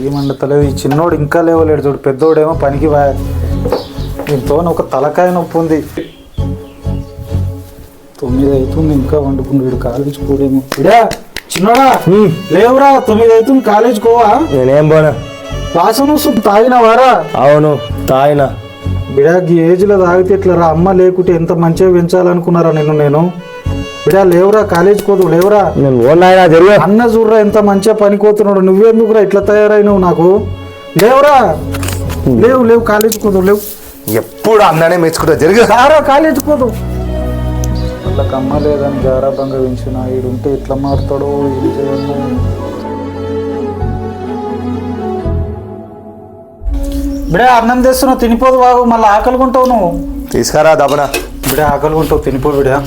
ఏమంటలేదు. ఈ చిన్నోడు ఇంకా లేవలేడు చూడు, పెద్దోడేమో పనికి దీంతో ఒక తలకాయ నొప్పి ఉంది. 9 అవుతుంది ఇంకా వండుకుంటు వీడు కాలేజ్ పోడేమో. ఇడా చిన్నోడా లేవురా, 9 అవుతుంది కాలేజ్ కోవా? నేనేం పోనా. వాసన వస్తుంది. తాగినవారా? అవును తాగినా. బిడా ఈ ఏజ్లో తాగితే ఎట్లరా? అమ్మ లేకుంటే ఎంత మంచిగా పెంచాలనుకున్నారా నేను బిడా లేవురా, కాలేజ్ కోదు లేవురా. నేను ఓనాయనా తెలియ. అన్న చూడరా ఎంత మంచిగా పనికోతున్నాడు, నువ్వెందుకురా ఇట్లా తయారైనవు? నాకు లేవురా, లేవు కాలేజ్ కోదు లేవు. ఎప్పుడు అన్ననే మెచ్చుకుంటా జరిగి సారా కాలేజ్ కోదు. వాళ్ళకి అమ్మ లేదని గారాబంగా పెంచిన ఈడుంటే ఎట్లా మారుతాడో ఏం చేయను. బిడా అన్నం తెస్తున్నావు తినిపోదు బాగు, మళ్ళీ ఆకలిగుంటావు నువ్వు. తీసుకురా దబనా. బిడా ఆకలిగుంటావు తినిపో బిడా.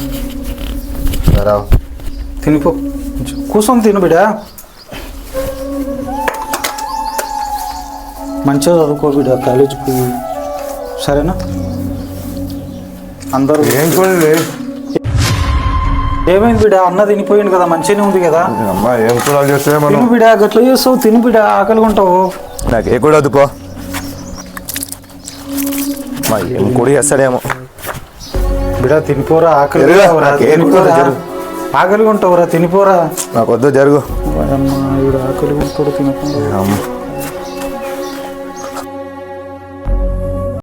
తినిపో, కూర్చొని తిను బిడా. మంచిగా చదువుకో బిడా కాలేజీకి, సరేనా? అందరూ ఏమైంది బిడా? అన్న తినిపోయింది కదా, మంచిగానే ఉంది కదా. ఏం కూడా చేస్తే తిను బిడా, గట్ల చేస్తావు తిను బిడా, ఆకలిగుంటావు. నాకు ఏ కూడా వద్దుకో, మా ఏం కూడా చేస్తాడేమో. బిడా తినిపోరా, ఆకలిగా ఉంటావురా, తినిపోరా. నాకు వద్దు జరుగు. ఆకలిగా ఉంటాడు తినకుండా.